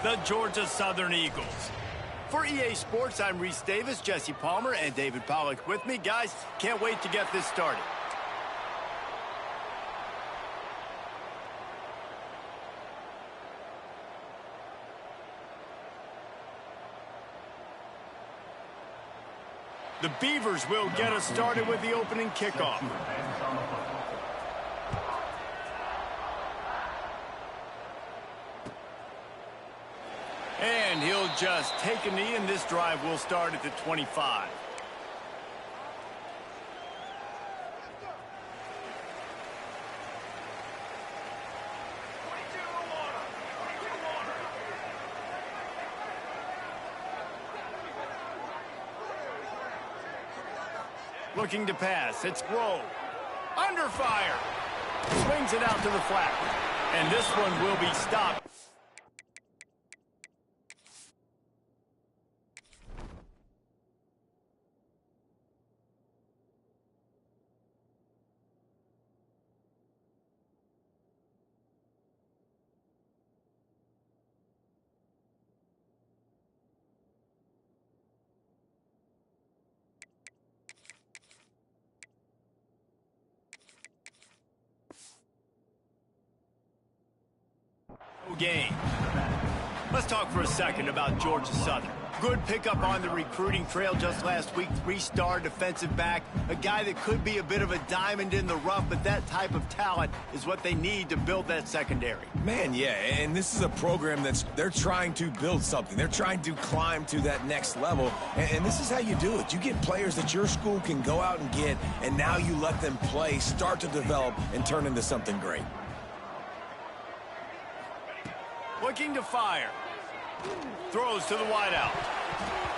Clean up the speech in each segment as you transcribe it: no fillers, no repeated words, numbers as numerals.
the Georgia Southern Eagles. For EA Sports, I'm Reese Davis, Jesse Palmer, and David Pollack with me. Guys, can't wait to get this started. The Beavers will get us started with the opening kickoff. And he'll just take a knee, and this drive will start at the 25. Looking to pass. It's Grove. Under fire. Swings it out to the flat. And this one will be stopped. Game. Let's talk for a second about Georgia Southern. Good pickup on the recruiting trail just last week. 3-star defensive back, a guy that could be a bit of a diamond in the rough, but that type of talent is what they need to build that secondary. Man, yeah, and this is a program they're trying to build something. They're trying to climb to that next level, and this is how you do it. You get players that your school can go out and get, and now you let them play, start to develop, and turn into something great. Looking to fire. Throws to the wideout.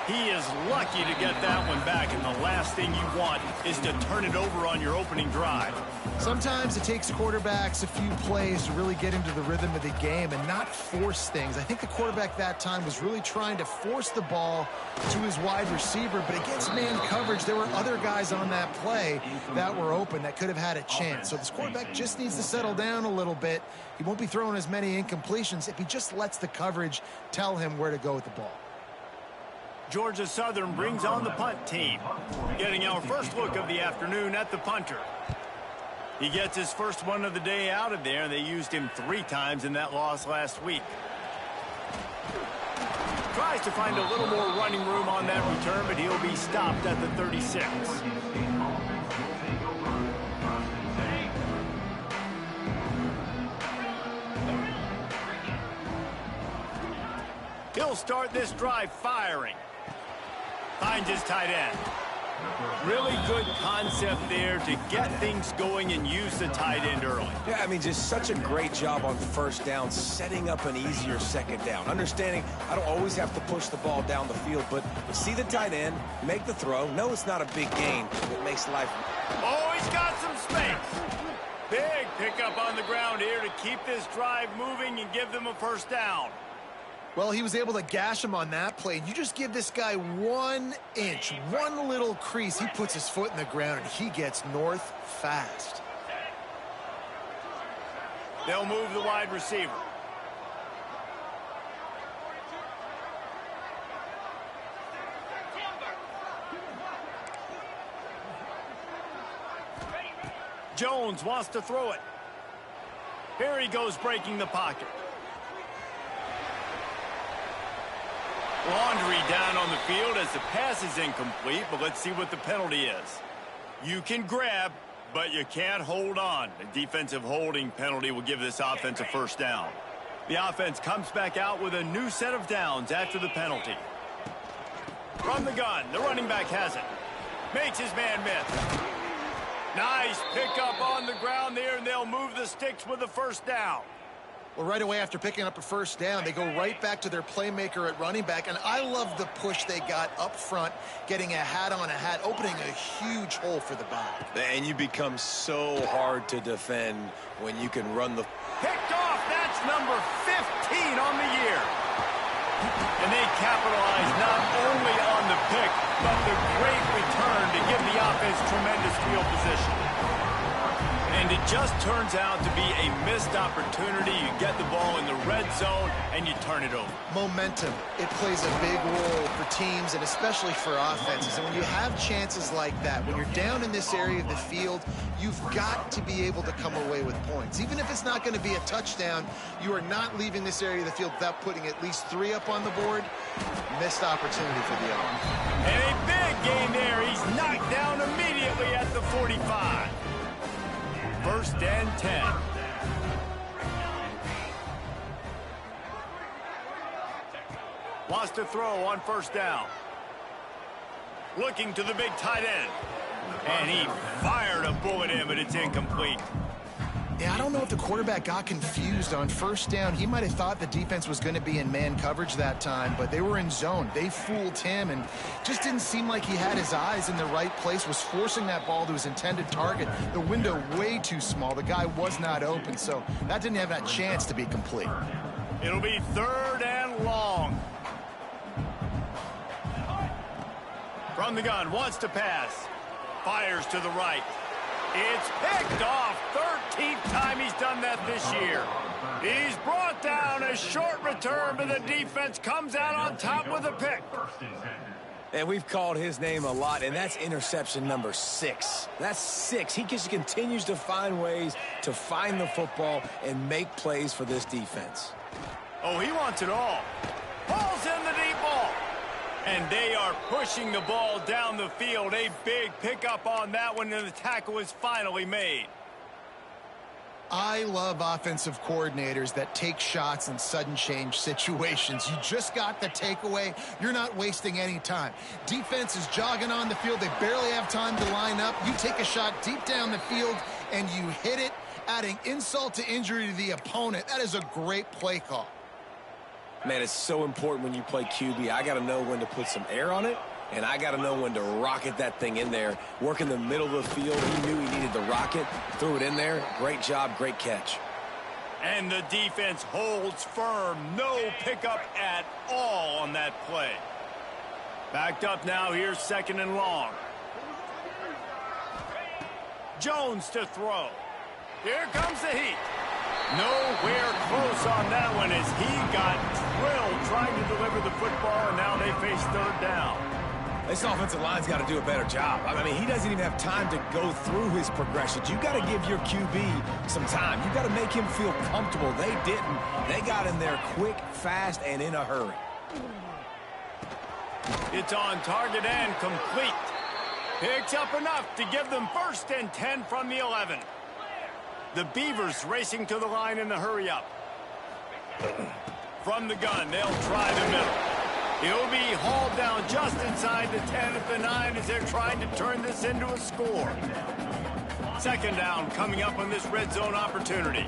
He is lucky to get that one back, and the last thing you want is to turn it over on your opening drive. Sometimes it takes quarterbacks a few plays to really get into the rhythm of the game and not force things. I think the quarterback that time was really trying to force the ball to his wide receiver, but against man coverage, there were other guys on that play that were open that could have had a chance. So this quarterback just needs to settle down a little bit. He won't be throwing as many incompletions if he just lets the coverage tell him where to go with the ball. Georgia Southern brings on the punt team. Getting our first look of the afternoon at the punter. He gets his first one of the day out of there, and they used him 3 times in that loss last week. Tries to find a little more running room on that return, but he'll be stopped at the 36. He'll start this drive firing. Finds his tight end. Really good concept there to get things going and use the tight end early. Yeah, I mean, just such a great job on first down, setting up an easier second down. Understanding I don't always have to push the ball down the field, but see the tight end, make the throw. No, it's not a big gain. It makes life... Oh, he's got some space. Big pickup on the ground here to keep this drive moving and give them a first down. Well, he was able to gash him on that play. You just give this guy 1 inch, one little crease. He puts his foot in the ground, and he gets north fast. They'll move the wide receiver. Jones wants to throw it. Here he goes, breaking the pocket. Laundry down on the field as the pass is incomplete, but let's see what the penalty is. You can grab, but you can't hold on. A defensive holding penalty will give this offense a first down. The offense comes back out with a new set of downs after the penalty. From the gun, the running back has it. Makes his man miss. Nice pickup on the ground there, and they'll move the sticks with a first down. Well, right away after picking up a first down, they go right back to their playmaker at running back. And I love the push they got up front, getting a hat on a hat, opening a huge hole for the back. And you become so hard to defend when you can run the... Picked off, that's number 15 on the year. And they capitalize not only on the pick, but the great return to give the offense tremendous field position. And it just turns out to be a missed opportunity. You get the ball in the red zone, and you turn it over. Momentum. It plays a big role for teams and especially for offenses. And when you have chances like that, when you're down in this area of the field, you've got to be able to come away with points. Even if it's not going to be a touchdown, you are not leaving this area of the field without putting at least 3 up on the board. Missed opportunity for the offense. And a big gain there. He's knocked down immediately at the 45. First and 10. Wants to throw on first down. Looking to the big tight end. And he fired a bullet in, but it's incomplete. Yeah, I don't know if the quarterback got confused on first down. He might have thought the defense was going to be in man coverage that time, but they were in zone. They fooled him and just didn't seem like he had his eyes in the right place, was forcing that ball to his intended target. The window way too small. The guy was not open, so that didn't have that chance to be complete. It'll be 3rd and long. From the gun, wants to pass. Fires to the right. It's picked off. 13th time he's done that this year. He's brought down a short return, but the defense comes out on top with a pick. And we've called his name a lot, and that's interception number 6. That's 6. He just continues to find ways to find the football and make plays for this defense. Oh, he wants it all. Ball's in the deep ball. And they are pushing the ball down the field. A big pickup on that one, and the tackle is finally made. I love offensive coordinators that take shots in sudden change situations. You just got the takeaway. You're not wasting any time. Defense is jogging on the field. They barely have time to line up. You take a shot deep down the field, and you hit it, adding insult to injury to the opponent. That is a great play call. Man, it's so important when you play QB. I got to know when to put some air on it, and I got to know when to rocket that thing in there. Work in the middle of the field. He knew he needed the rocket, threw it in there. Great job, great catch. And the defense holds firm. No pickup at all on that play. Backed up now. Here's 2nd and long. Jones to throw. Here comes the heat. Nowhere close on that one as he got drilled trying to deliver the football, and now they face 3rd down. This offensive line's got to do a better job. I mean, he doesn't even have time to go through his progressions. You got to give your QB some time. You got to make him feel comfortable. They didn't. They got in there quick, fast, and in a hurry. It's on target and complete. Picks up enough to give them 1st and 10 from the 11. The Beavers racing to the line in the hurry-up. From the gun, they'll try the middle. He'll be hauled down just inside the 10 at the 9 as they're trying to turn this into a score. 2nd down coming up on this red zone opportunity.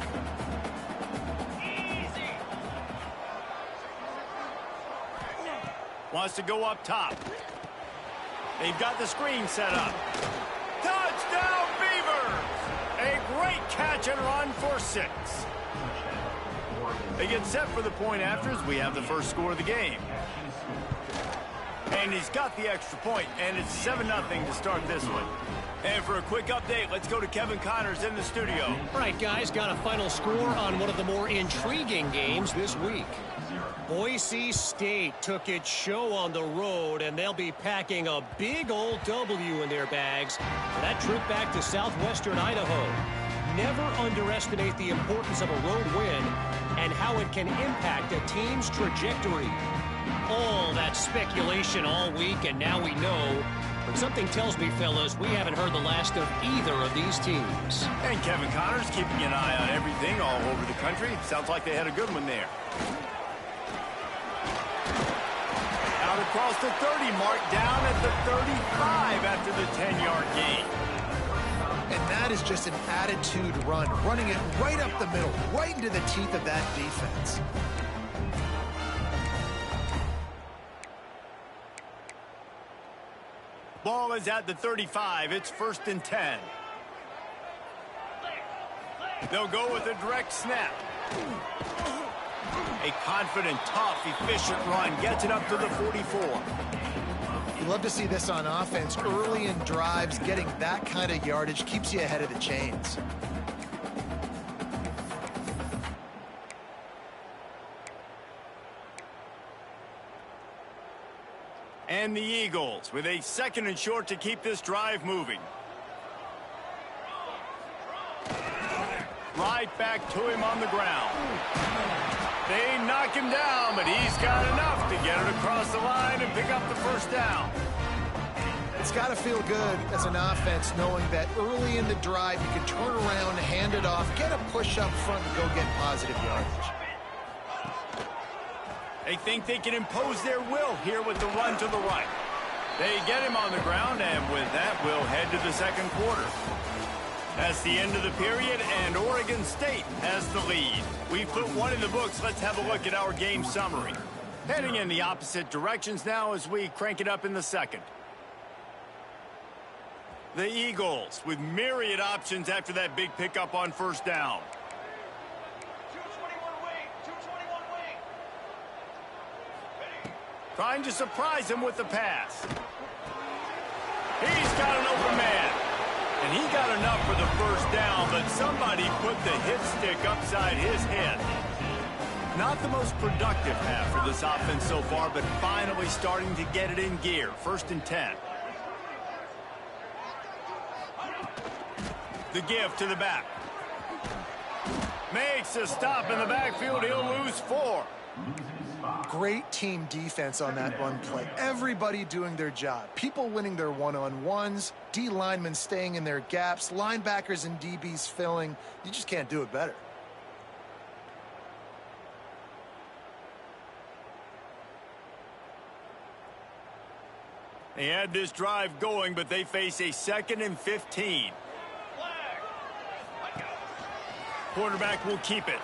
Wants to go up top. They've got the screen set up. Touchdown, Beavers! A great catch and run for 6. They get set for the point after as we have the first score of the game. And he's got the extra point, and it's 7-0 to start this one. And for a quick update, let's go to Kevin Connors in the studio. All right, guys, got a final score on one of the more intriguing games this week. Boise State took its show on the road, and they'll be packing a big old W in their bags for that trip back to southwestern Idaho. Never underestimate the importance of a road win and how it can impact a team's trajectory. All that speculation all week, and now we know. But something tells me, fellas, we haven't heard the last of either of these teams. And Kevin Connors keeping an eye on everything all over the country. Sounds like they had a good one there. Out across the 30 mark, down at the 35 after the 10-yard gain. And that is just an attitude run, running it right up the middle, right into the teeth of that defense. Ball is at the 35. It's 1st and 10. They'll go with a direct snap. A confident, tough, efficient run. Gets it up to the 44. You love to see this on offense. Early in drives, getting that kind of yardage keeps you ahead of the chains. And the Eagles with a 2nd and short to keep this drive moving. Right back to him on the ground. They knock him down, but he's got enough to get it across the line and pick up the first down. It's got to feel good as an offense knowing that early in the drive you can turn around, hand it off, get a push up front, and go get positive yardage. They think they can impose their will here with the run to the right. They get him on the ground, and with that, we'll head to the 2nd quarter. That's the end of the period, and Oregon State has the lead. We've put one in the books. Let's have a look at our game summary. Heading in the opposite directions now as we crank it up in the 2nd. The Eagles with myriad options after that big pickup on first down. Trying to surprise him with the pass. He's got an open man. And he got enough for the first down, but somebody put the hit stick upside his head. Not the most productive half for this offense so far, but finally starting to get it in gear. 1st and 10. The give to the back. Makes a stop in the backfield. He'll lose 4. Great team defense on that run play. Everybody doing their job. People winning their one-on-ones, D linemen staying in their gaps, linebackers and DBs filling. You just can't do it better. They had this drive going, but they face a 2nd and 15. Quarterback will keep it.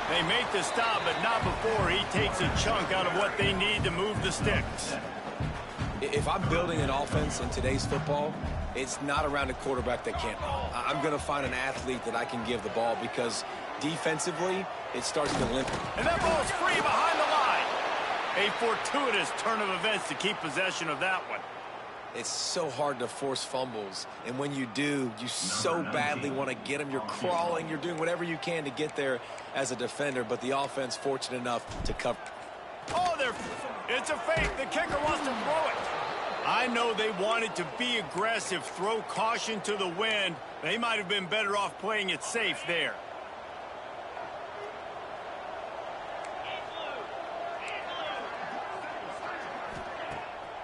They make the stop, but not before he takes a chunk out of what they need to move the sticks. If I'm building an offense in today's football, it's not around a quarterback that can't run. I'm going to find an athlete that I can give the ball because defensively, it starts to limp. And that ball's free behind the line. A fortuitous turn of events to keep possession of that one. It's so hard to force fumbles, and when you do, you so badly want to get them. You're crawling, you're doing whatever you can to get there as a defender, but the offense fortunate enough to cover. Oh, it's a fake. The kicker wants to throw it. I know they wanted to be aggressive, throw caution to the wind. They might have been better off playing it safe there.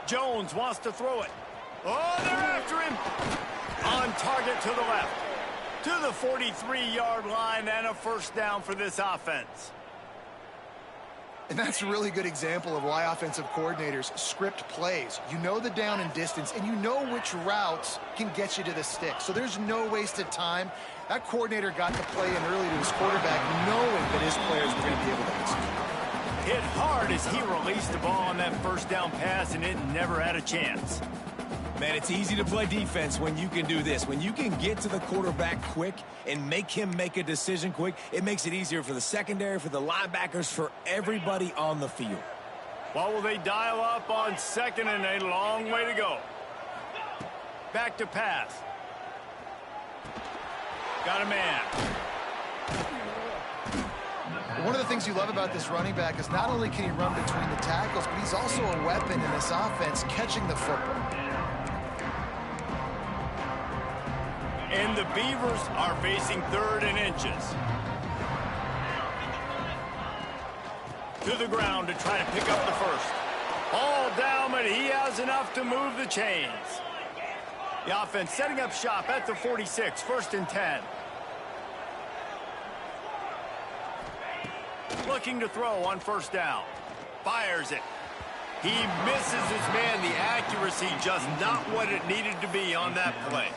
Jones wants to throw it. Oh, they're after him. On target to the left. To the 43-yard line and a first down for this offense. And that's a really good example of why offensive coordinators script plays. You know the down and distance, and you know which routes can get you to the stick. So there's no wasted time. That coordinator got the play in early to his quarterback, knowing that his players were going to be able to execute. Hit hard as he released the ball on that first down pass, and it never had a chance. Man, it's easy to play defense when you can do this. When you can get to the quarterback quick and make him make a decision quick, it makes it easier for the secondary, for the linebackers, for everybody on the field. What will they dial up on 2nd and a long way to go? Back to pass. Got a man. One of the things you love about this running back is not only can he run between the tackles, but he's also a weapon in this offense, catching the football. And the Beavers are facing 3rd and inches. To the ground to try to pick up the first. All down, but he has enough to move the chains. The offense setting up shop at the 46, 1st and 10. Looking to throw on first down. Fires it. He misses his man. The accuracy just not what it needed to be on that play.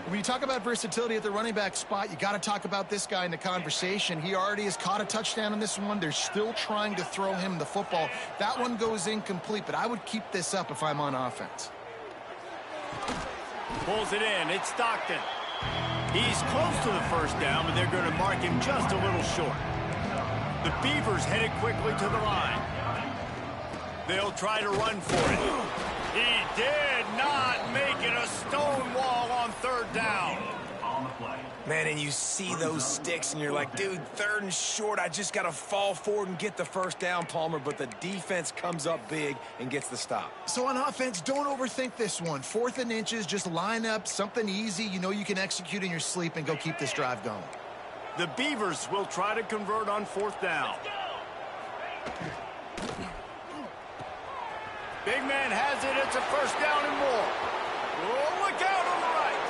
When you talk about versatility at the running back spot, you got to talk about this guy in the conversation. He already has caught a touchdown in this one. They're still trying to throw him the football. That one goes incomplete, but I would keep this up if I'm on offense. Pulls it in. It's Stockton. He's close to the first down, but they're going to mark him just a little short. The Beavers headed quickly to the line. They'll try to run for it. He did not make it a stone wall on third down. Man, and you see those sticks, and you're like, dude, third and short, I just got to fall forward and get the first down, Palmer, but the defense comes up big and gets the stop. So on offense, don't overthink this one. 4th and inches, just line up something easy you know you can execute in your sleep and go keep this drive going. The Beavers will try to convert on 4th down. Big man has it. It's a first down and more. Oh, look out on the right.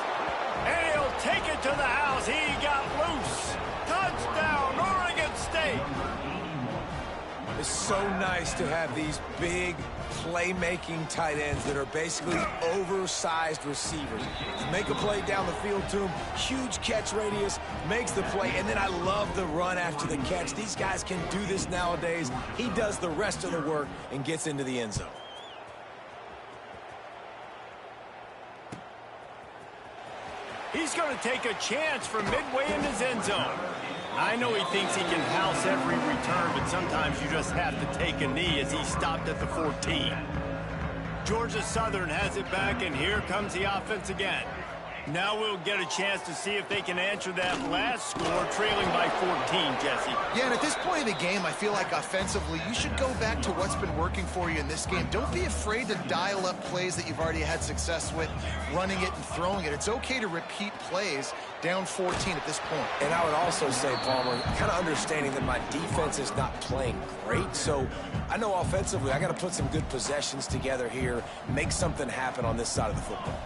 And he'll take it to the house. He got loose. Touchdown, Oregon State. It's so nice to have these big playmaking tight ends that are basically oversized receivers. You make a play down the field to him, huge catch radius, makes the play, and then I love the run after the catch. These guys can do this nowadays. He does the rest of the work and gets into the end zone. He's going to take a chance from midway in his end zone. I know he thinks he can house every return, but sometimes you just have to take a knee as he stopped at the 14. Georgia Southern has it back, and here comes the offense again. Now we'll get a chance to see if they can answer that last score, trailing by 14, Jesse. Yeah, and at this point of the game, I feel like offensively, you should go back to what's been working for you in this game. Don't be afraid to dial up plays that you've already had success with, running it and throwing it. It's okay to repeat plays down 14 at this point. And I would also say, Palmer, kind of understanding that my defense is not playing great, so I know offensively I got to put some good possessions together here, make something happen on this side of the football.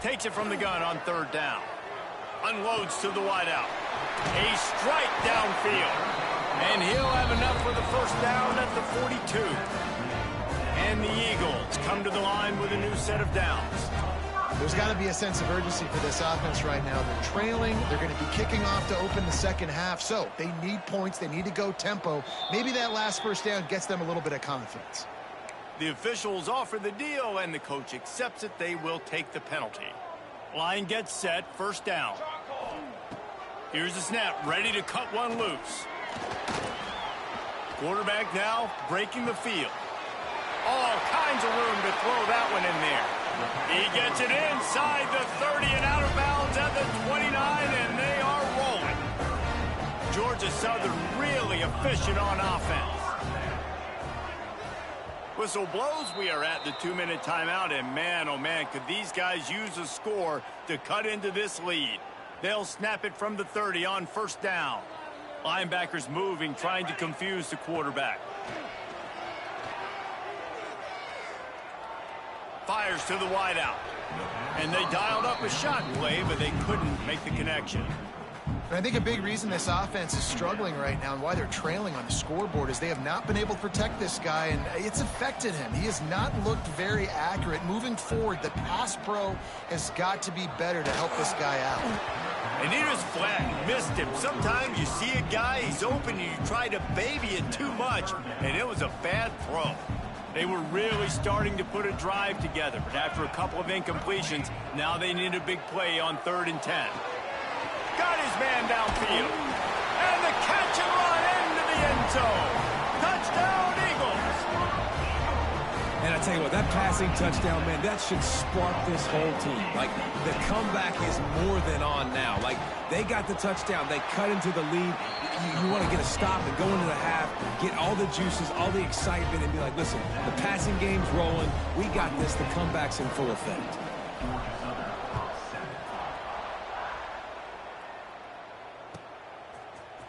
Takes it from the gun on third down. Unloads to the wideout. A strike downfield. And he'll have enough for the first down at the 42. And the Eagles come to the line with a new set of downs. There's got to be a sense of urgency for this offense right now. They're trailing. They're going to be kicking off to open the second half. So they need points. They need to go tempo. Maybe that last first down gets them a little bit of confidence. The officials offer the deal, and the coach accepts it. They will take the penalty. Line gets set, first down. Here's the snap, ready to cut one loose. Quarterback now breaking the field. All kinds of room to throw that one in there. He gets it inside the 30 and out of bounds at the 29, and they are rolling. Georgia Southern really efficient on offense. Whistle blows. We are at the 2-minute timeout, and man, oh man, could these guys use a score to cut into this lead. They'll snap it from the 30 on first down. Linebackers moving, trying to confuse the quarterback. Fires to the wideout. And they dialed up a shot play, but they couldn't make the connection. And I think a big reason this offense is struggling right now and why they're trailing on the scoreboard is they have not been able to protect this guy, and it's affected him. He has not looked very accurate. Moving forward, the pass pro has got to be better to help this guy out. And he just flat missed him. Sometimes you see a guy, he's open, and you try to baby it too much, and it was a bad throw. They were really starting to put a drive together, but after a couple of incompletions, now they need a big play on 3rd and 10. Got his man downfield. And the catch and run into the end zone. Touchdown, Eagles. And I tell you what, that passing touchdown, man, that should spark this whole team. Like, the comeback is more than on now. Like, they got the touchdown. They cut into the lead. You want to get a stop and go into the half, get all the juices, all the excitement, and be like, listen, the passing game's rolling. We got this. The comeback's in full effect.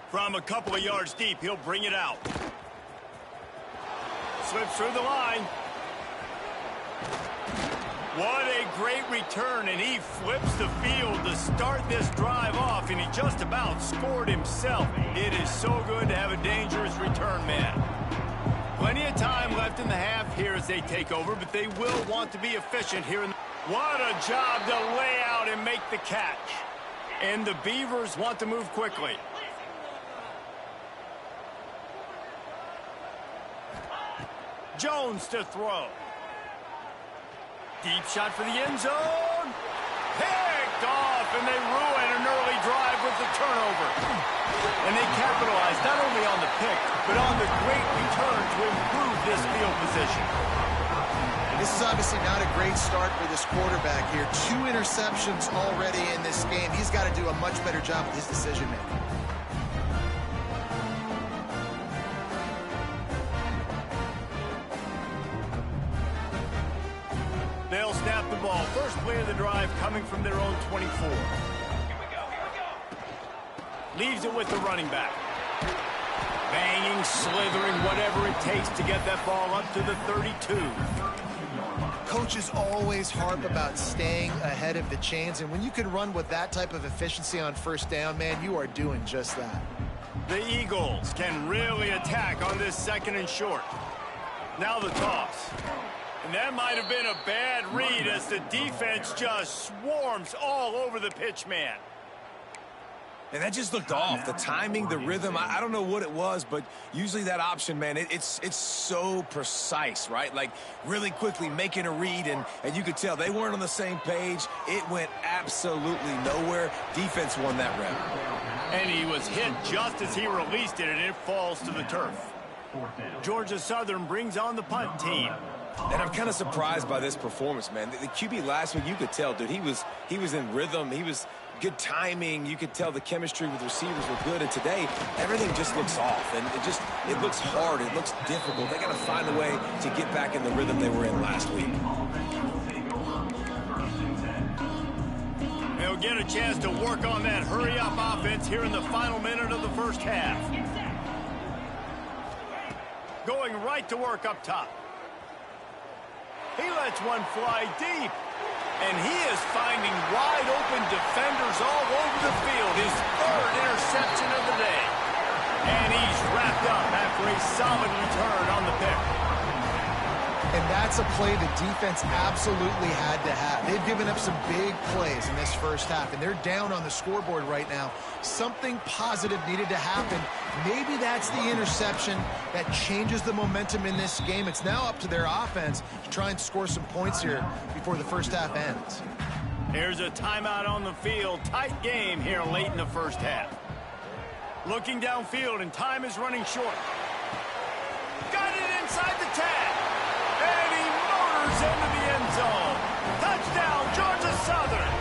From a couple of yards deep, he'll bring it out. Slips through the line. What a great return, and he flips the field to start this drive off, and he just about scored himself. It is so good to have a dangerous return man. Plenty of time left in the half here as they take over, but they will want to be efficient here. What a job to lay out and make the catch. And the Beavers want to move quickly. Jones to throw. Deep shot for the end zone. Picked off, and they ruin an early drive with the turnover. And they capitalize not only on the pick, but on the great return to improve this field position. This is obviously not a great start for this quarterback here. 2 interceptions already in this game. He's got to do a much better job with his decision-making. They'll snap the ball. First play of the drive coming from their own 24. Leaves it with the running back. Banging, slithering, whatever it takes to get that ball up to the 32. Coaches always harp about staying ahead of the chains, and when you can run with that type of efficiency on first down, man, you are doing just that. The Eagles can really attack on this 2nd and short. Now the toss. And that might have been a bad read as the defense just swarms all over the pitch man. And that just looked off. The timing, the rhythm, I don't know what it was, but usually that option, man, it's so precise, right? Like really quickly making a read, and you could tell they weren't on the same page. It went absolutely nowhere. Defense won that rep. And he was hit just as he released it, and it falls to the turf. Georgia Southern brings on the punt team. And I'm kind of surprised by this performance, man. The QB last week, you could tell, dude, he was in rhythm. He was good timing. You could tell the chemistry with receivers were good. And today, everything just looks off. And it looks hard. It looks difficult. They got to find a way to get back in the rhythm they were in last week. They'll get a chance to work on that hurry-up offense here in the final minute of the first half. Going right to work up top. He lets one fly deep. And he is finding wide-open defenders all over the field. His 3rd interception of the day. And he's wrapped up after a solid return on the pick. And that's a play the defense absolutely had to have. They've given up some big plays in this first half, and they're down on the scoreboard right now. Something positive needed to happen. Maybe that's the interception that changes the momentum in this game. It's now up to their offense to try and score some points here before the first half ends. There's a timeout on the field. Tight game here late in the first half. Looking downfield, and time is running short. Got it inside the tag. And he motors into the end zone. Touchdown, Georgia Southern.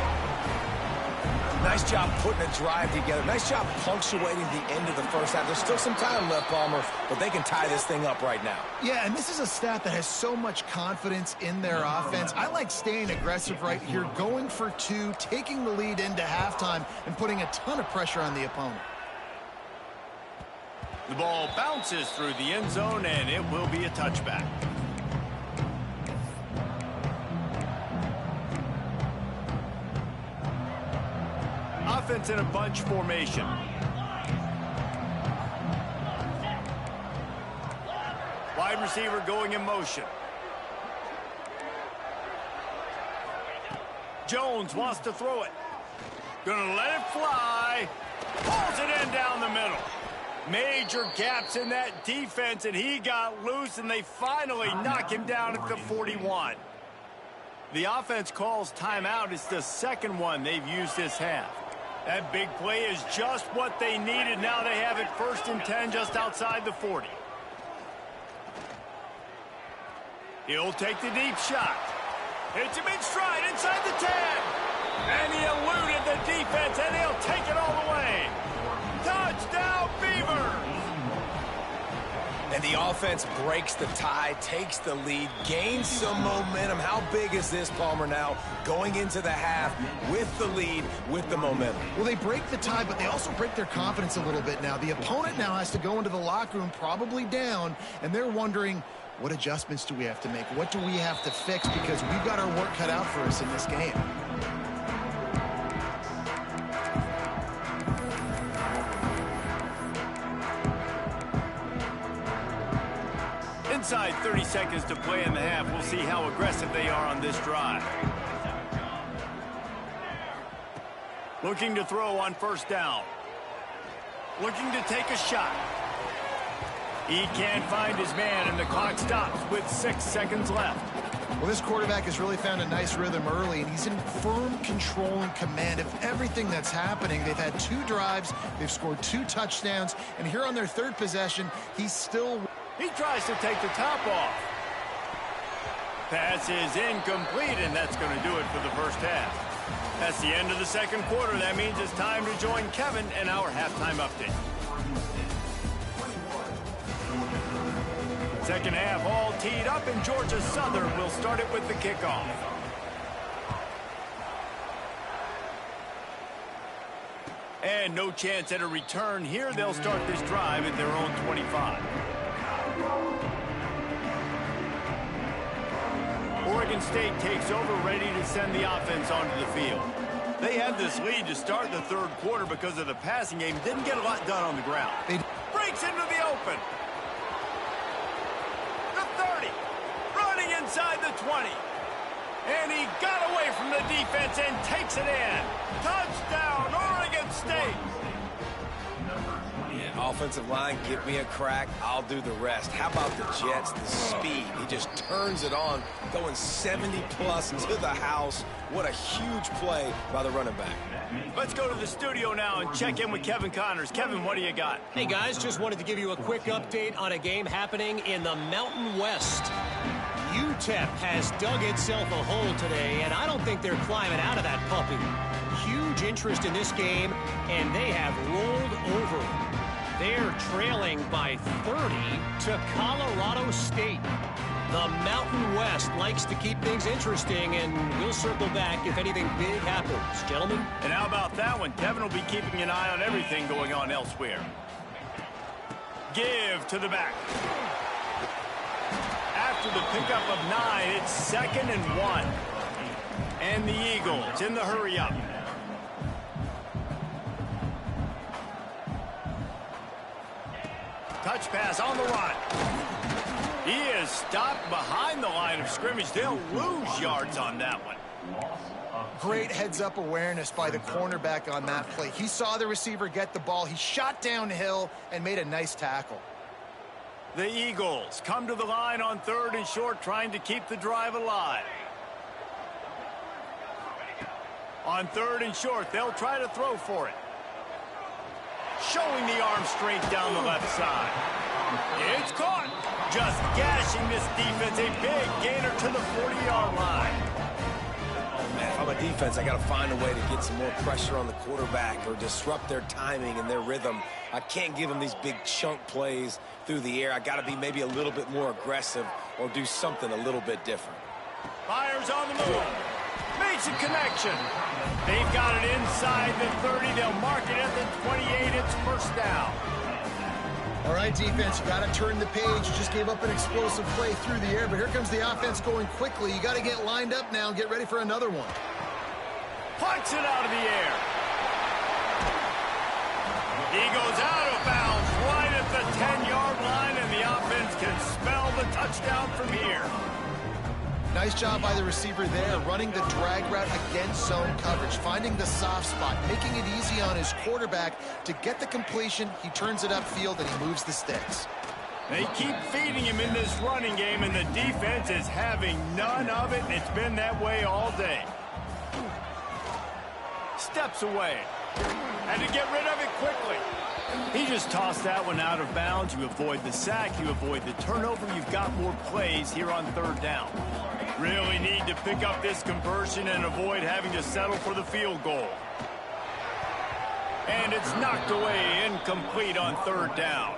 Nice job putting a drive together. Nice job punctuating the end of the first half. There's still some time left, Palmer, but they can tie this thing up right now. Yeah, and this is a staff that has so much confidence in their offense. I like staying aggressive right here, going for 2, taking the lead into halftime, and putting a ton of pressure on the opponent. The ball bounces through the end zone, and it will be a touchback. Offense in a bunch formation. Wide receiver going in motion. Jones wants to throw it. Gonna let it fly. Pulls it in down the middle. Major gaps in that defense, and he got loose, and they finally knock him down at the 41. The offense calls timeout. It's the 2nd one they've used this half. That big play is just what they needed. Now they have it 1st and 10 just outside the 40. He'll take the deep shot. Hits him in stride inside the 10. And he eluded the defense, and he'll take it all the way. Touchdown, Beavers! And the offense breaks the tie, takes the lead, gains some momentum. How big is this, Palmer, now going into the half with the lead, with the momentum? Well, they break the tie, but they also break their confidence a little bit now. The opponent now has to go into the locker room probably down, and they're wondering, what adjustments do we have to make? What do we have to fix? Because we've got our work cut out for us in this game. Inside 30 seconds to play in the half. We'll see how aggressive they are on this drive. Looking to throw on 1st down. Looking to take a shot. He can't find his man, and the clock stops with 6 seconds left. Well, this quarterback has really found a nice rhythm early, and he's in firm control and command of everything that's happening. They've had 2 drives. They've scored 2 touchdowns, and here on their 3rd possession, he's still He tries to take the top off. Pass is incomplete, and that's going to do it for the first half. That's the end of the second quarter. That means it's time to join Kevin in our halftime update. Second half all teed up, and Georgia Southern will start it with the kickoff. And no chance at a return here. They'll start this drive at their own 25. Oregon State takes over, ready to send the offense onto the field. They had this lead to start the third quarter because of the passing game. Didn't get a lot done on the ground. Breaks into the open. The 30. Running inside the 20. And he got away from the defense and takes it in. Touchdown, Oregon State. Offensive line, give me a crack, I'll do the rest. How about the Jets, the speed? He just turns it on, going 70-plus to the house. What a huge play by the running back. Let's go to the studio now and check in with Kevin Connors. Kevin, what do you got? Hey, guys, just wanted to give you a quick update on a game happening in the Mountain West. UTEP has dug itself a hole today, and I don't think they're climbing out of that puppy. Huge interest in this game, and they have rolled over. They're trailing by 30 to Colorado State. The Mountain West likes to keep things interesting, and we'll circle back if anything big happens. Gentlemen? And how about that one? Kevin will be keeping an eye on everything going on elsewhere. Give to the back. After the pickup of 9, it's 2nd and 1. And the Eagles in the hurry-up. Touch pass on the run. He is stopped behind the line of scrimmage. They'll lose yards on that one. Great heads-up awareness by the cornerback on that play. He saw the receiver get the ball. He shot downhill and made a nice tackle. The Eagles come to the line on 3rd and short, trying to keep the drive alive. On 3rd and short, they'll try to throw for it. Showing the arm strength down the left side. It's caught. Just gashing this defense. A big gainer to the 40-yard line. Man, if I'm a defense, I got to find a way to get some more pressure on the quarterback or disrupt their timing and their rhythm. I can't give them these big chunk plays through the air. I got to be maybe a little bit more aggressive or do something a little bit different. Fires on the move. Makes a connection. They've got it inside the 30. They'll mark it at the 28. It's first down. All right, defense, you got to turn the page. You just gave up an explosive play through the air, but here comes the offense going quickly. You got to get lined up now and get ready for another one. Punts it out of the air. He goes out of bounds right at the 10-yard line, and the offense can spell the touchdown from here. Nice job by the receiver there, running the drag route against zone coverage, finding the soft spot, making it easy on his quarterback to get the completion. He turns it upfield, and he moves the sticks. They keep feeding him in this running game, and the defense is having none of it, and it's been that way all day. Steps away. Had to get rid of it quickly. He just tossed that one out of bounds. You avoid the sack. You avoid the turnover. You've got more plays here on 3rd down. Really need to pick up this conversion and avoid having to settle for the field goal. And it's knocked away, incomplete on 3rd down.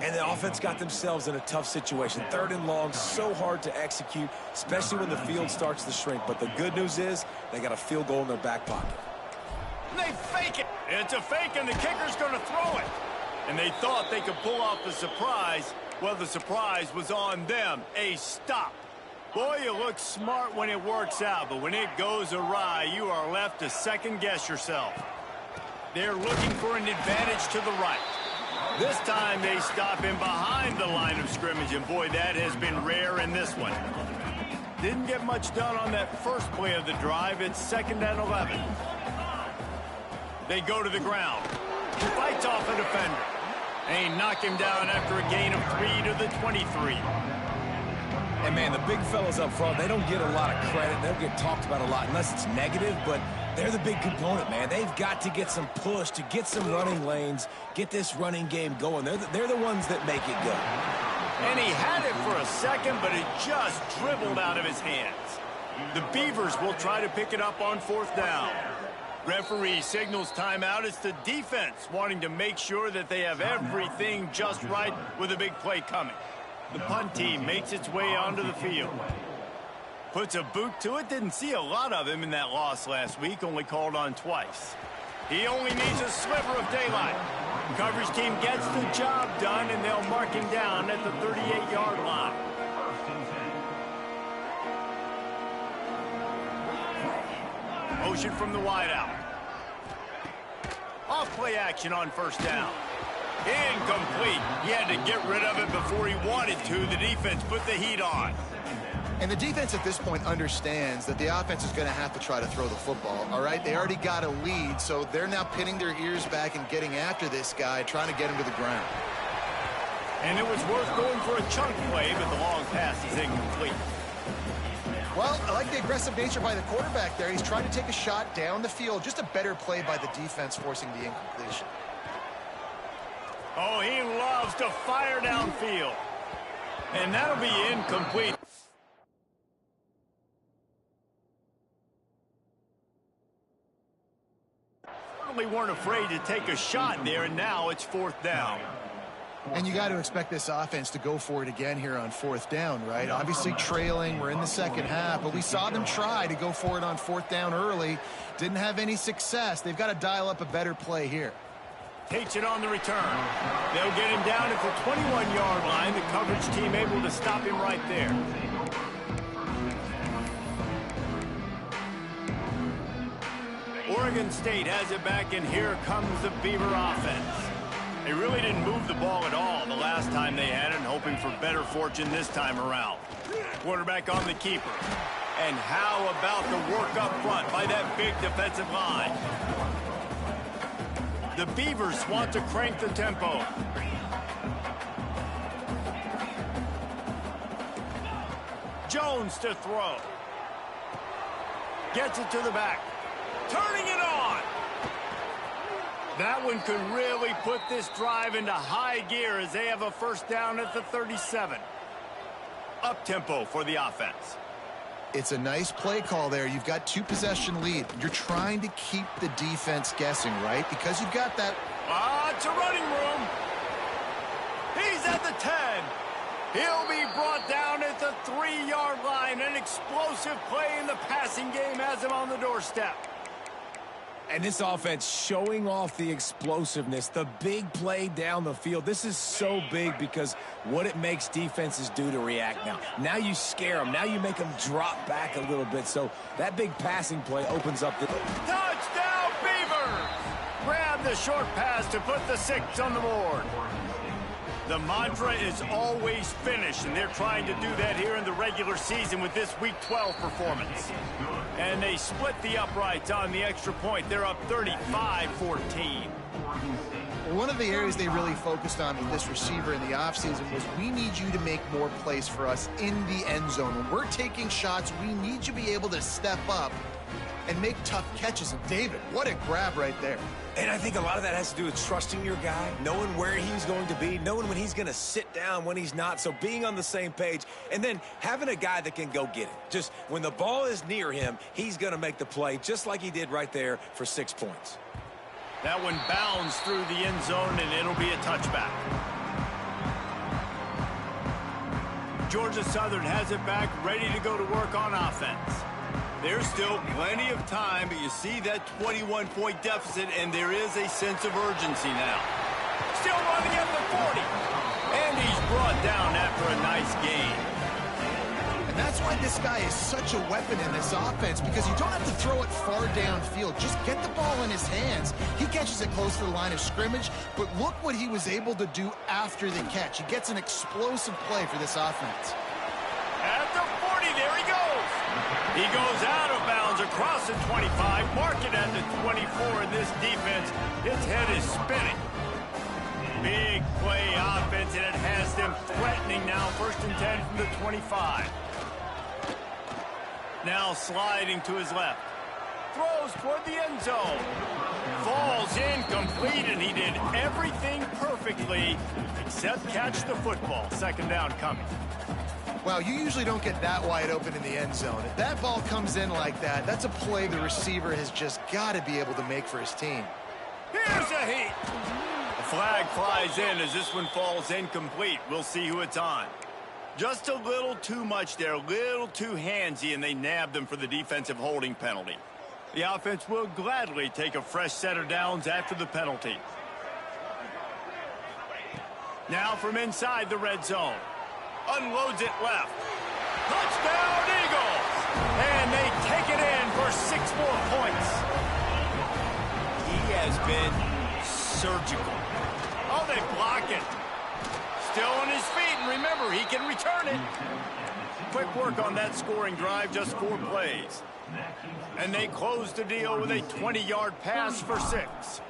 And the offense got themselves in a tough situation. 3rd and long, so hard to execute, especially when the field starts to shrink. But the good news is they got a field goal in their back pocket. They fake it. It's a fake, and the kicker's going to throw it. And they thought they could pull off the surprise. Well, the surprise was on them. A stop. Boy, you look smart when it works out, but when it goes awry, you are left to second-guess yourself. They're looking for an advantage to the right. This time they stop him behind the line of scrimmage, and boy, that has been rare in this one. Didn't get much done on that first play of the drive. It's 2nd and 11. They go to the ground. He fights off a defender. And he knocked him down after a gain of 3 to the 23. And, man, the big fellas up front, they don't get a lot of credit. They don't get talked about a lot unless it's negative, but they're the big component, man. They've got to get some push, to get some running lanes, get this running game going. They're the ones that make it go. And he had it for a second, but it just dribbled out of his hands. The Beavers will try to pick it up on 4th down. Referee signals timeout. It's the defense wanting to make sure that they have everything just right with a big play coming. The punt team makes its way onto the field. Puts a boot to it. Didn't see a lot of him in that loss last week. Only called on twice. He only needs a sliver of daylight. Coverage team gets the job done, and they'll mark him down at the 38-yard line. Motion from the wideout. Off play action on 1st down. Incomplete. He had to get rid of it before he wanted to. The defense put the heat on. And the defense at this point understands that the offense is going to have to try to throw the football, all right? They already got a lead, so they're now pinning their ears back and getting after this guy, trying to get him to the ground. And it was worth going for a chunk play, but the long pass is incomplete. Well, I like the aggressive nature by the quarterback there. He's trying to take a shot down the field. Just a better play by the defense forcing the incompletion. Oh, he loves to fire downfield. And that'll be incomplete. Certainly weren't afraid to take a shot there, and now it's 4th down. And you got to expect this offense to go for it again here on 4th down, right? Obviously trailing, we're in the second half, but we saw them try to go for it on 4th down early. Didn't have any success. They've got to dial up a better play here. Takes it on the return. They'll get him down at the 21-yard line. The coverage team able to stop him right there. Oregon State has it back, and here comes the Beaver offense. They really didn't move the ball at all the last time they had it, and hoping for better fortune this time around. Quarterback on the keeper. And how about the work up front by that big defensive line? The Beavers want to crank the tempo. Jones to throw. Gets it to the back. Turning it on. That one could really put this drive into high gear as they have a 1st down at the 37. Up-tempo for the offense. It's a nice play call there. You've got 2-possession lead. You're trying to keep the defense guessing, right? Because you've got that. It's a running room. He's at the 10. He'll be brought down at the 3-yard line. An explosive play in the passing game has him on the doorstep. And this offense showing off the explosiveness, the big play down the field. This is so big because what it makes defenses do to react now. Now you scare them. Now you make them drop back a little bit. So that big passing play opens up the... Touchdown, Beavers! Grab the short pass to put the 6 on the board. The mantra is always finish, and they're trying to do that here in the regular season with this Week 12 performance. And they split the uprights on the extra point. They're up 35-14. One of the areas they really focused on with this receiver in the offseason was we need you to make more plays for us in the end zone. When we're taking shots, we need you to be able to step up and make tough catches. And David, what a grab right there. And I think a lot of that has to do with trusting your guy, knowing where he's going to be, knowing when he's going to sit down, when he's not. So being on the same page, and then having a guy that can go get it. Just when the ball is near him, he's going to make the play, just like he did right there for 6 points. That one bounds through the end zone, and it'll be a touchback. Georgia Southern has it back, ready to go to work on offense. There's still plenty of time, but you see that 21-point deficit, and there is a sense of urgency now. Still running at the 40. And he's brought down after a nice gain. And that's why this guy is such a weapon in this offense, because you don't have to throw it far downfield. Just get the ball in his hands. He catches it close to the line of scrimmage, but look what he was able to do after the catch. He gets an explosive play for this offense. At the 40, there he goes. He goes out of bounds across the 25, mark it at the 24, and this defense, its head is spinning. Big play offense, and it has them threatening now, 1st and 10 from the 25. Now sliding to his left. Throws toward the end zone. Falls incomplete, and he did everything perfect. perfectly, except catch the football. Second down coming. Wow, you usually don't get that wide open in the end zone. If that ball comes in like that, that's a play the receiver has just got to be able to make for his team. Here's a heat. The flag flies in as this one falls incomplete. We'll see who it's on. Just a little too much there, a little too handsy, and they nabbed him for the defensive holding penalty. The offense will gladly take a fresh set of downs after the penalty. Now from inside the red zone. Unloads it left. Touchdown, Eagles! And they take it in for 6 more points. He has been surgical. Oh, they block it. Still on his feet, and remember, he can return it. Quick work on that scoring drive, just 4 plays. And they close the deal with a 20-yard pass for 6.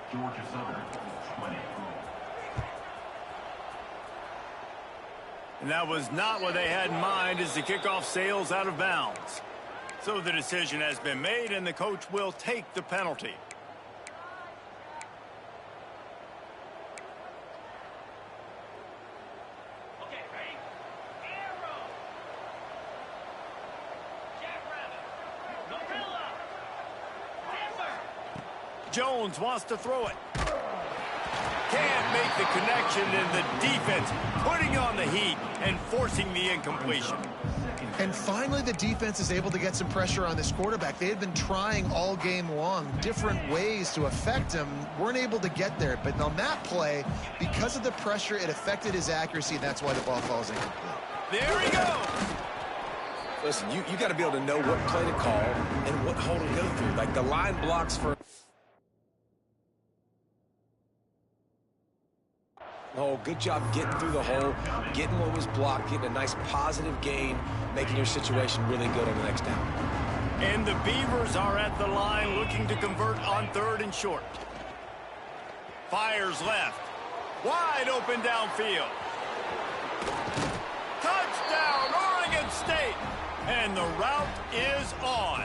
And that was not what they had in mind as the kickoff sails out of bounds. So the decision has been made, and the coach will take the penalty. Jones wants to throw it. Can't make the connection, and the defense putting on the heat and forcing the incompletion. And finally, the defense is able to get some pressure on this quarterback. They had been trying all game long different ways to affect him. Weren't able to get there. But on that play, because of the pressure, it affected his accuracy, and that's why the ball falls incomplete. There he goes. Listen, you got to be able to know what play to call and what hole to go through. Like the line blocks for... Oh, good job getting through the hole, getting what was blocked, getting a nice positive gain, making your situation really good on the next down. And the Beavers are at the line looking to convert on 3rd and short. Fires left. Wide open downfield. Touchdown, Oregon State. And the route is on.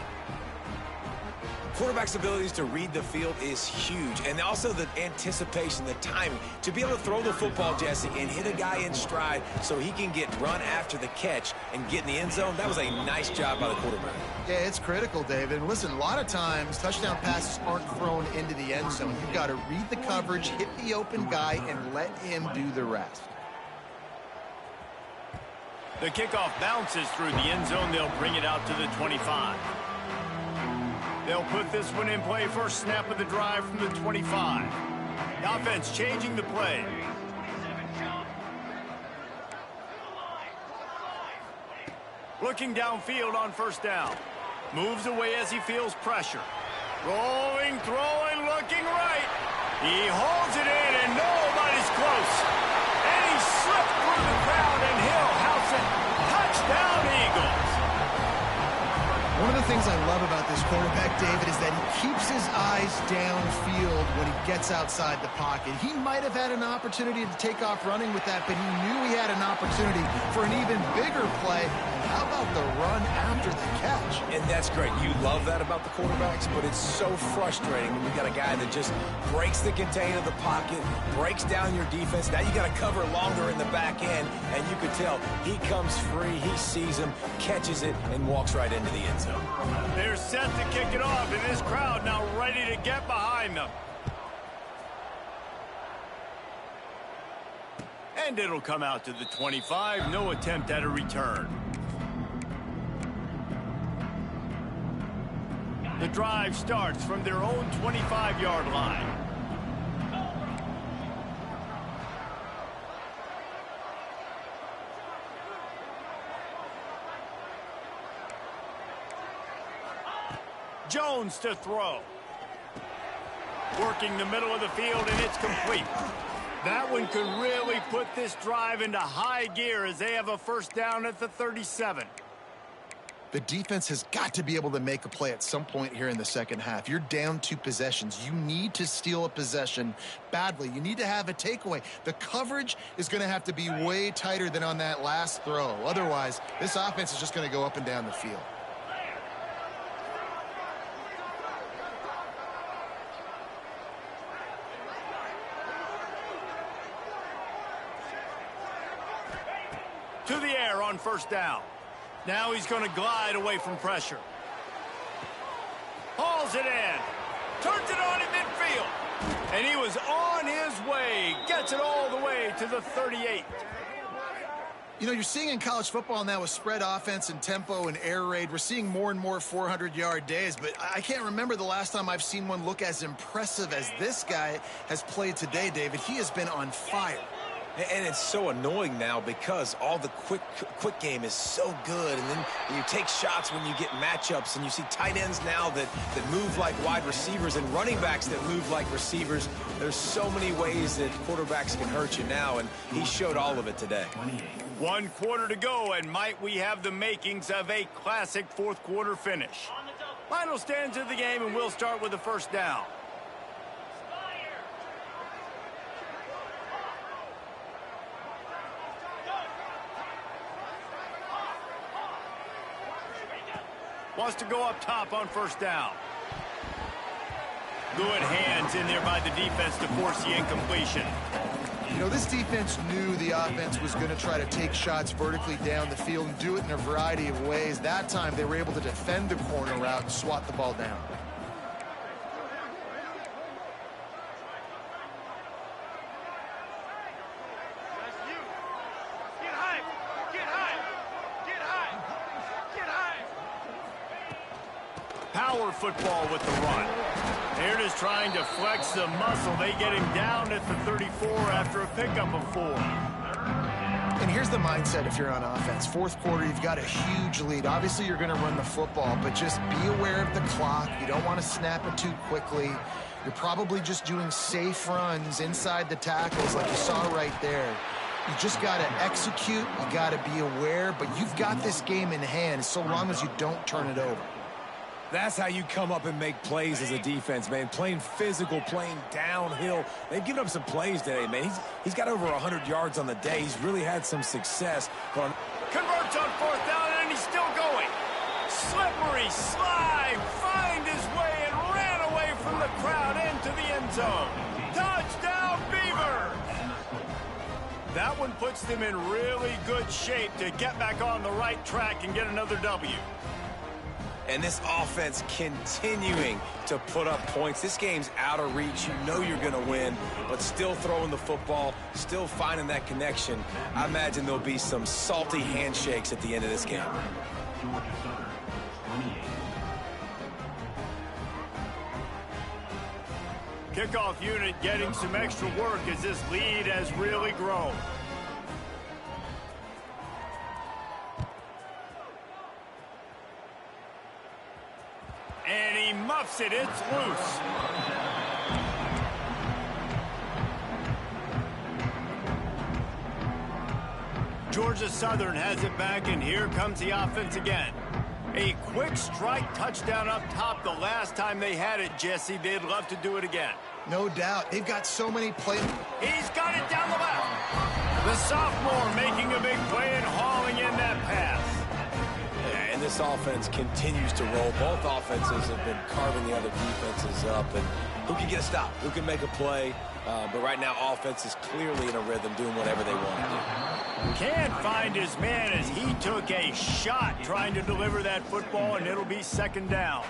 Quarterback's abilities to read the field is huge, and also the anticipation, the timing. To be able to throw the football, Jesse, and hit a guy in stride so he can get run after the catch and get in the end zone, that was a nice job by the quarterback. Yeah, it's critical, David. And listen, a lot of times, touchdown passes aren't thrown into the end zone. You've got to read the coverage, hit the open guy, and let him do the rest. The kickoff bounces through the end zone. They'll bring it out to the 25. They'll put this one in play. First snap of the drive from the 25. The offense changing the play. Looking downfield on first down. Moves away as he feels pressure. Rolling, throwing, looking right. He holds it in, and nobody's close. And he slipped through the crowd, and he'll house it. Touchdown, Eagles. One of the things I love about this quarterback, David, is that he keeps his eyes downfield when he gets outside the pocket. He might have had an opportunity to take off running with that, but he knew he had an opportunity for an even bigger play. How about the run after the catch? And that's great. You love that about the quarterbacks, but it's so frustrating when you got a guy that just breaks the contain of the pocket, breaks down your defense. Now you got to cover longer in the back end, and you could tell he comes free, he sees him, catches it, and walks right into the end zone. They're set to kick it off, and this crowd now ready to get behind them. And it'll come out to the 25. No attempt at a return. The drive starts from their own 25-yard line. Jones to throw. Working the middle of the field, and it's complete. That one could really put this drive into high gear as they have a first down at the 37. The defense has got to be able to make a play at some point here in the second half. You're down 2 possessions. You need to steal a possession badly. You need to have a takeaway. The coverage is going to have to be way tighter than on that last throw. Otherwise, this offense is just going to go up and down the field. to the air on first down. Now he's going to glide away from pressure. Hauls it in. Turns it on in midfield. And he was on his way. Gets it all the way to the 38. You know, you're seeing in college football now with spread offense and tempo and air raid, we're seeing more and more 400-yard days, but I can't remember the last time I've seen one look as impressive as this guy has played today, David. He has been on fire. And it's so annoying now because all the quick game is so good. And then you take shots when you get matchups, and you see tight ends now that move like wide receivers and running backs that move like receivers. There's so many ways that quarterbacks can hurt you now, and he showed all of it today. 1 quarter to go, and might we have the makings of a classic fourth quarter finish. Final stands of the game, and we'll start with the first down. Wants to go up top on first down. Good hands in there by the defense to force the incompletion. You know, this defense knew the offense was going to try to take shots vertically down the field and do it in a variety of ways. That time, they were able to defend the corner route and swat the ball down. Power football with the run. They're just trying to flex the muscle. They get him down at the 34 after a pickup of 4. And here's the mindset if you're on offense. Fourth quarter, you've got a huge lead. Obviously, you're going to run the football, but just be aware of the clock. You don't want to snap it too quickly. You're probably just doing safe runs inside the tackles like you saw right there. You just got to execute. You got to be aware, but you've got this game in hand so long as you don't turn it over. That's how you come up and make plays as a defense, man. Playing physical, playing downhill. They've given up some plays today, man. He's got over 100 yards on the day. He's really had some success. Converts on fourth down, and he's still going. Slippery slide, find his way, and ran away from the crowd into the end zone. Touchdown, Beavers! That one puts them in really good shape to get back on the right track and get another W. And this offense continuing to put up points. This game's out of reach. You know you're going to win, but still throwing the football, still finding that connection. I imagine there'll be some salty handshakes at the end of this game. Kickoff unit getting some extra work as this lead has really grown. And he muffs it. It's loose. Georgia Southern has it back, and here comes the offense again. A quick strike touchdown up top the last time they had it, Jesse. They'd love to do it again. No doubt. They've got so many plays. He's got it down the left. The sophomore making a big play and hauling in that pass. And this offense continues to roll. Both offenses have been carving the other defenses up. And who can get a stop? Who can make a play? But right now, offense is clearly in a rhythm, doing whatever they want to do. Can't find his man as he took a shot trying to deliver that football, and it'll be second down.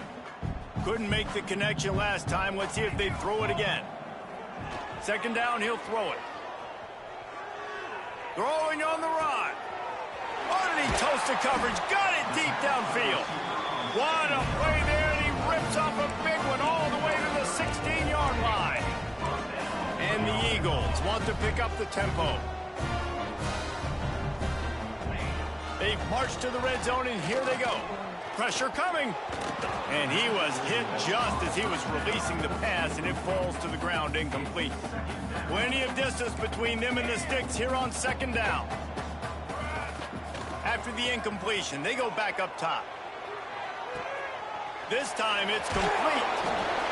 Couldn't make the connection last time. Let's see if they throw it again. Second down, he'll throw it. Throwing on the run. Oh, did he toast the coverage? Got it deep downfield. What a play there, and he rips off a big one all the way to the 16-yard line. And the Eagles want to pick up the tempo. They've marched to the red zone, and here they go. Pressure coming. And he was hit just as he was releasing the pass, and it falls to the ground incomplete. Plenty of distance between them and the sticks here on second down. After the incompletion, they go back up top. This time it's complete.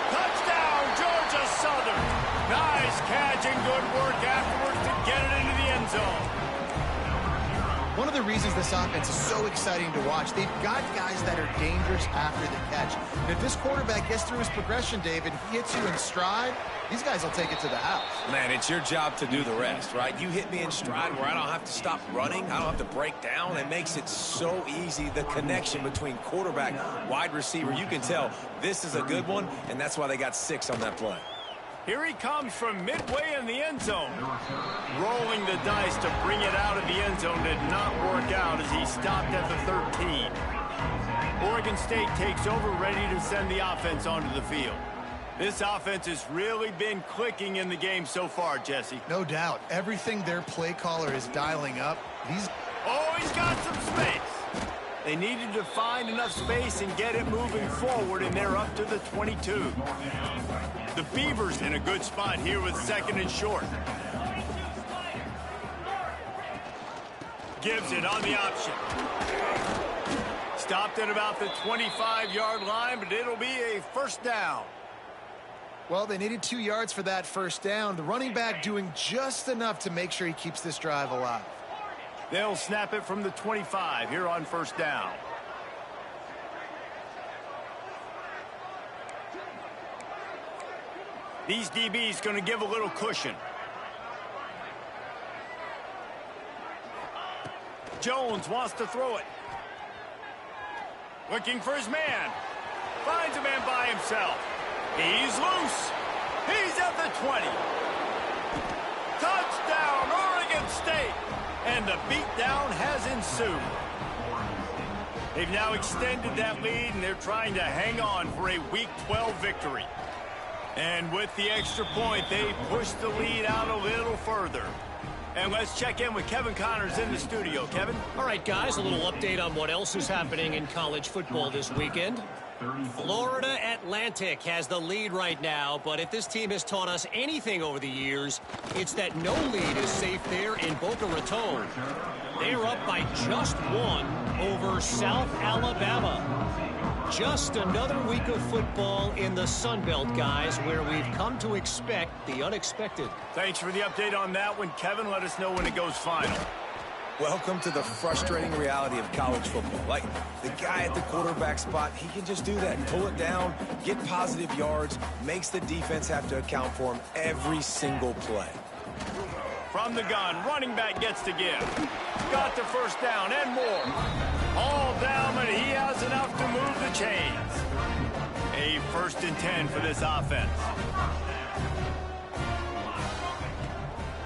Touchdown, Georgia Southern. Nice catch and good work afterwards to get it into the end zone. One one of the reasons this offense is so exciting to watch. They've got guys that are dangerous after the catch. And if this quarterback gets through his progression, David, he hits you in stride, these guys will take it to the house. Man, it's your job to do the rest, right? You hit me in stride where I don't have to stop running. I don't have to break down. It makes it so easy, the connection between quarterback, wide receiver. You can tell this is a good one, and that's why they got 6 on that play. Here he comes from midway in the end zone. Rolling the dice to bring it out of the end zone did not work out as he stopped at the 13. Oregon State takes over, ready to send the offense onto the field. This offense has really been clicking in the game so far, Jesse. No doubt. Everything their play caller is dialing up. Oh, he's got some space. They needed to find enough space and get it moving forward, and they're up to the 22. The Beavers in a good spot here with 2nd and short. Gives it on the option. Stopped at about the 25-yard line, but it'll be a first down. Well, they needed 2 yards for that first down. The running back doing just enough to make sure he keeps this drive alive. They'll snap it from the 25 here on first down. These DBs going to give a little cushion. Jones wants to throw it. Looking for his man. Finds a man by himself. He's loose. He's at the 20. Touchdown, Oregon State. And the beatdown has ensued. They've now extended that lead, and they're trying to hang on for a Week 12 victory. And with the extra point, they push the lead out a little further. And let's check in with Kevin Connors in the studio. Kevin? All right, guys, a little update on what else is happening in college football this weekend. Florida Atlantic has the lead right now, but if this team has taught us anything over the years, it's that no lead is safe there in Boca Raton. They're up by just 1 over South Alabama. Just another week of football in the Sun Belt, guys, where we've come to expect the unexpected. Thanks for the update on that one, Kevin. Let us know when it goes final. Welcome to the frustrating reality of college football. Like, the guy at the quarterback spot, he can just do that. Pull it down, get positive yards, makes the defense have to account for him every single play. From the gun, running back gets to give. Got the first down and more. All down, but he has enough to move the chains. A 1st and 10 for this offense.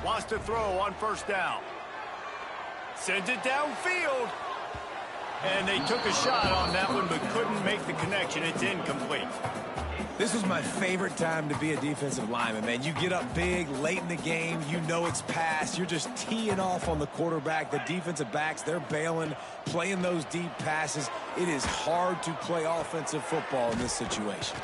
Wants to throw on first down. Sends it downfield. And they took a shot on that one, but couldn't make the connection. It's incomplete. This was my favorite time to be a defensive lineman, man. You get up big, late in the game, you know it's past. You're just teeing off on the quarterback. The defensive backs, they're bailing, playing those deep passes. It is hard to play offensive football in this situation.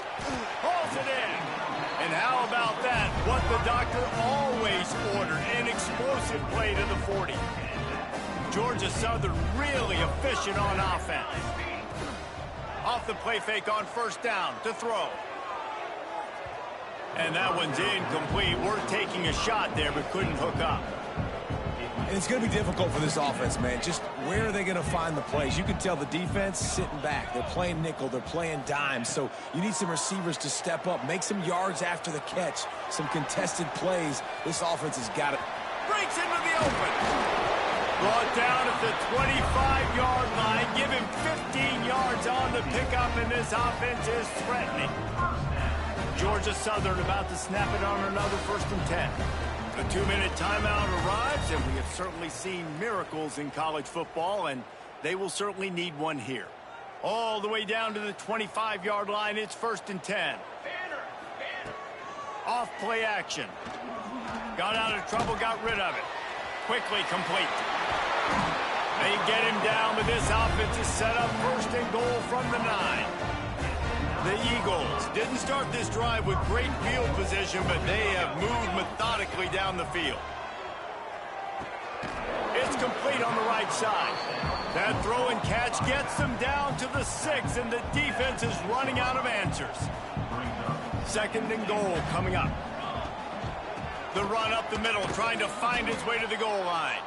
Hauls it in. And how about that? What the doctor always ordered, an explosive play to the 40. Georgia Southern really efficient on offense. Off the play fake on first down to throw. And that one's incomplete. We're taking a shot there, but couldn't hook up. And it's going to be difficult for this offense, man. Just where are they going to find the plays? You can tell the defense sitting back. They're playing nickel. They're playing dime. So you need some receivers to step up, make some yards after the catch, some contested plays. This offense has got it. Breaks into the open. Brought down at the 25-yard line. Give him 15 yards on the pickup, and this offense is threatening. Georgia Southern about to snap it on another 1st and 10. A 2-minute timeout arrives, and we have certainly seen miracles in college football, and they will certainly need one here. All the way down to the 25-yard line. It's 1st and 10. Off play action. Got out of trouble, got rid of it. Quickly complete. They get him down, but this offense is set up 1st and goal from the 9. The Eagles didn't start this drive with great field position, but they have moved methodically down the field. It's complete on the right side. That throw and catch gets them down to the 6, and the defense is running out of answers. 2nd and goal coming up. The run up the middle, trying to find his way to the goal line.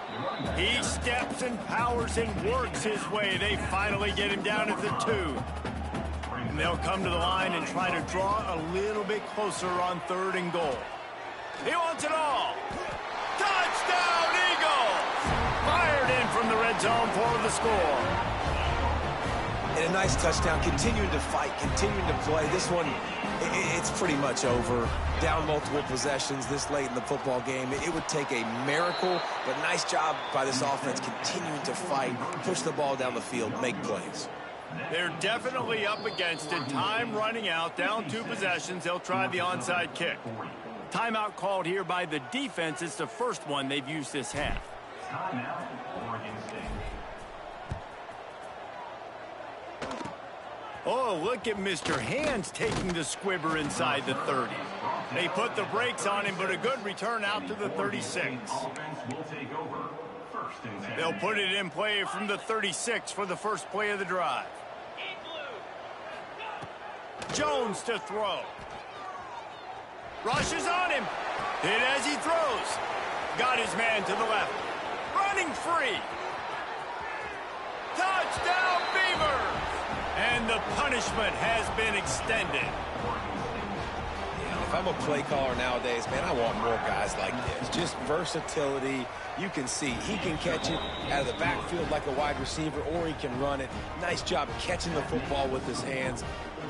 He steps and powers and works his way. They finally get him down at the 2. And they'll come to the line and try to draw a little bit closer on 3rd and goal. He wants it all. Touchdown, Eagles! Fired in from the red zone for the score. And a nice touchdown, continuing to fight, continuing to play. This one, it's pretty much over. Down multiple possessions this late in the football game. It would take a miracle, but nice job by this offense continuing to fight, push the ball down the field, make plays. They're definitely up against it. Time running out, down 2 possessions. They'll try the onside kick. Timeout called here by the defense. It's the first one they've used this half. Timeout, Oregon State. Oh, look at Mr. Hands taking the squibber inside the 30. They put the brakes on him, but a good return out to the 36. They'll put it in play from the 36 for the first play of the drive. Jones to throw. Rushes on him. Hit as he throws. Got his man to the left. Running free. Touchdown, Beavers! And the punishment has been extended. If I'm a play caller nowadays, man, I want more guys like this. Just versatility. You can see he can catch it out of the backfield like a wide receiver, or he can run it. Nice job catching the football with his hands,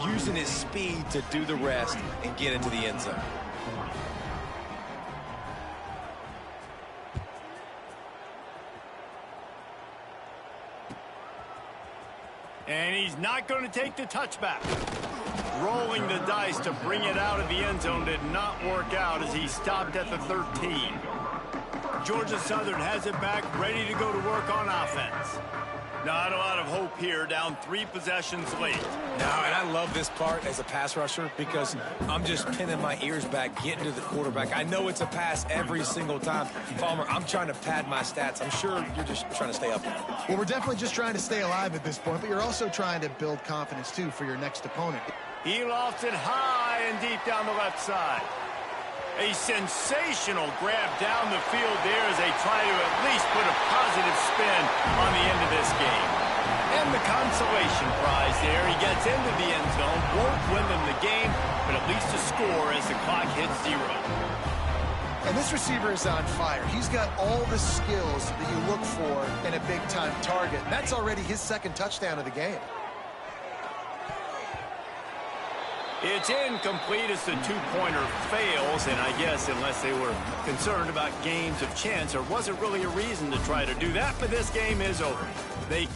using his speed to do the rest and get into the end zone. And he's not going to take the touchback. Rolling the dice to bring it out of the end zone did not work out as he stopped at the 13. Georgia Southern has it back, ready to go to work on offense. Not a lot of hope here, down 3 possessions late. No, and I love this part as a pass rusher because I'm just pinning my ears back, getting to the quarterback. I know it's a pass every single time. Palmer, I'm trying to pad my stats. I'm sure you're just trying to stay up there. Well, we're definitely just trying to stay alive at this point, but you're also trying to build confidence, too, for your next opponent. He lofts it high and deep down the left side. A sensational grab down the field there as they try to at least put a positive spin on the end of this game. And the consolation prize there. He gets into the end zone, won't win them the game, but at least a score as the clock hits 0. And this receiver is on fire. He's got all the skills that you look for in a big-time target. That's already his 2nd touchdown of the game. It's incomplete as the 2-pointer fails, and I guess unless they were concerned about games of chance, there wasn't really a reason to try to do that, but this game is over. They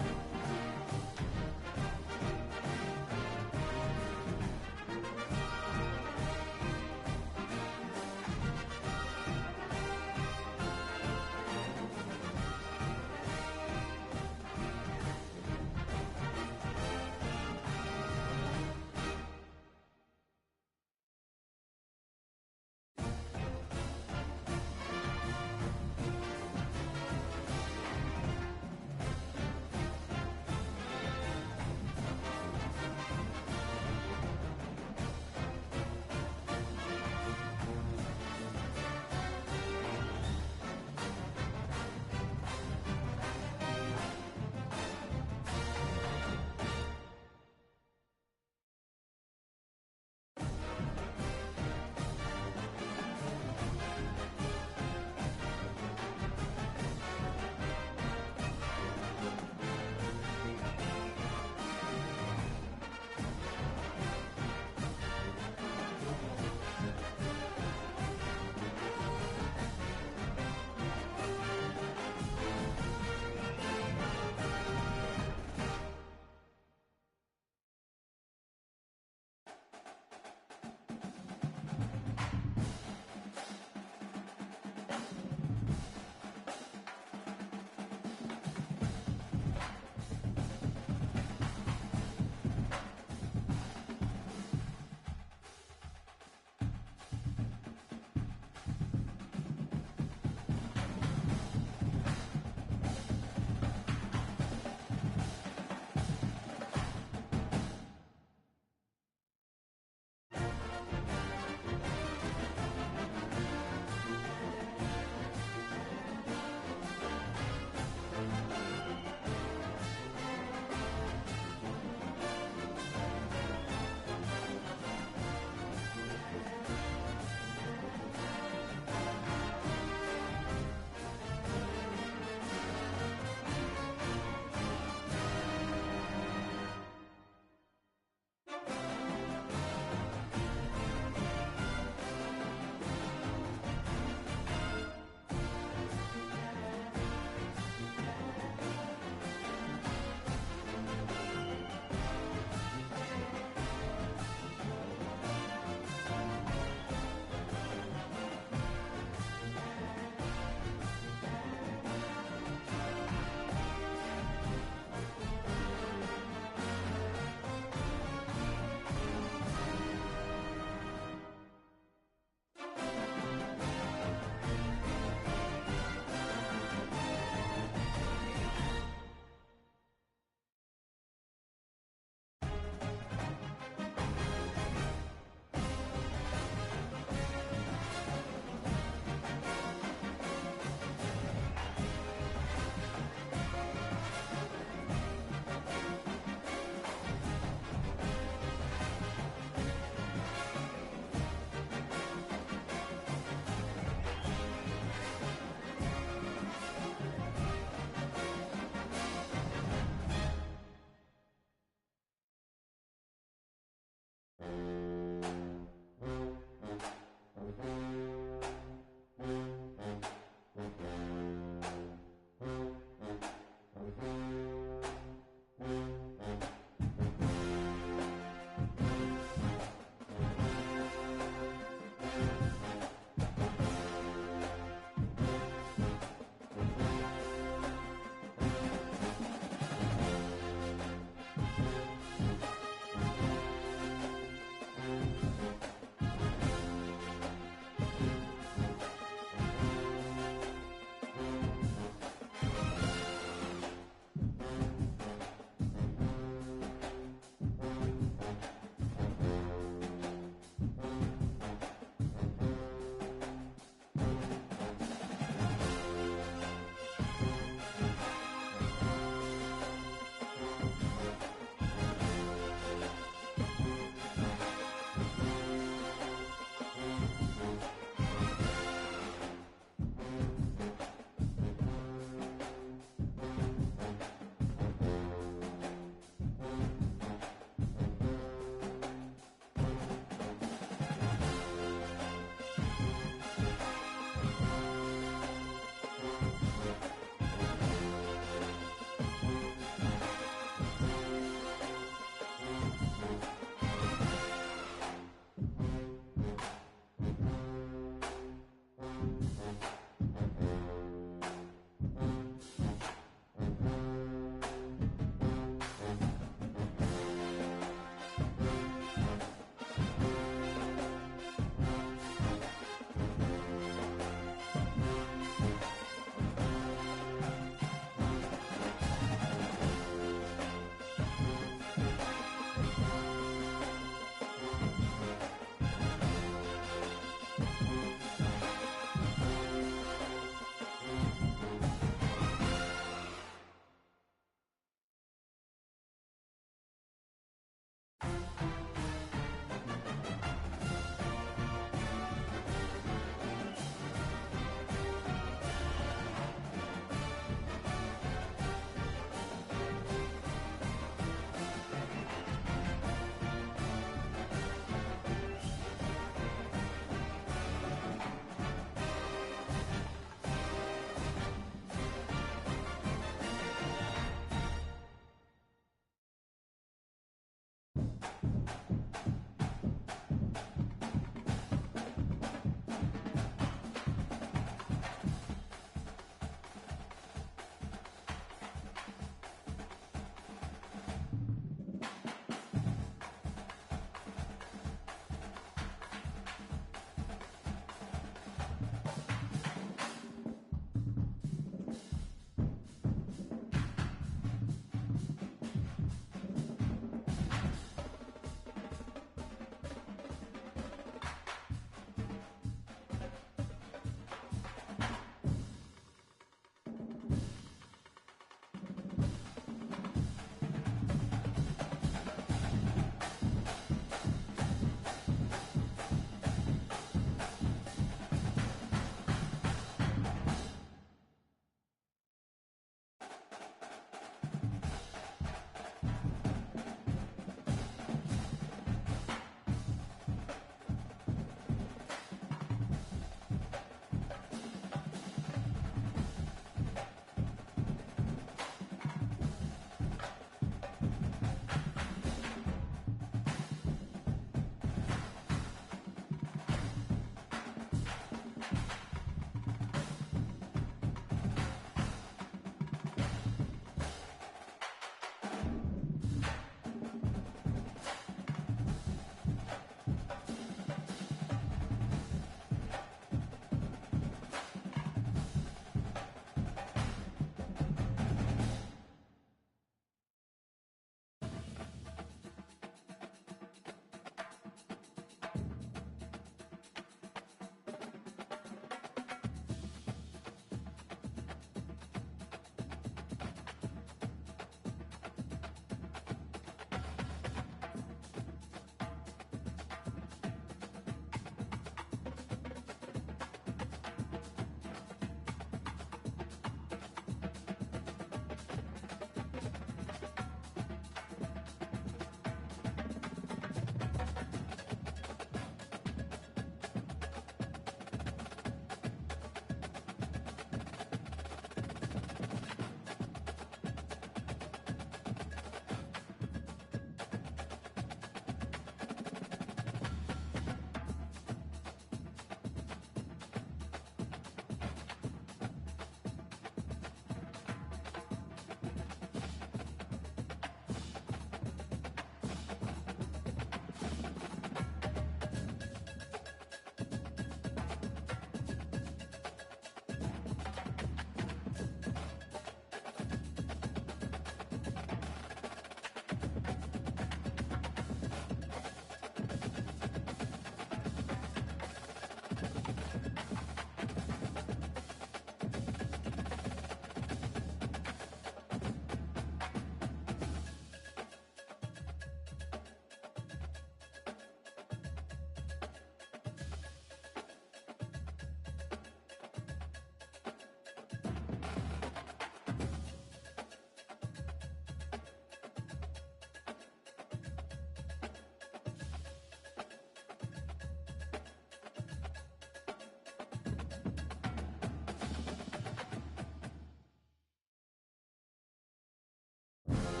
it.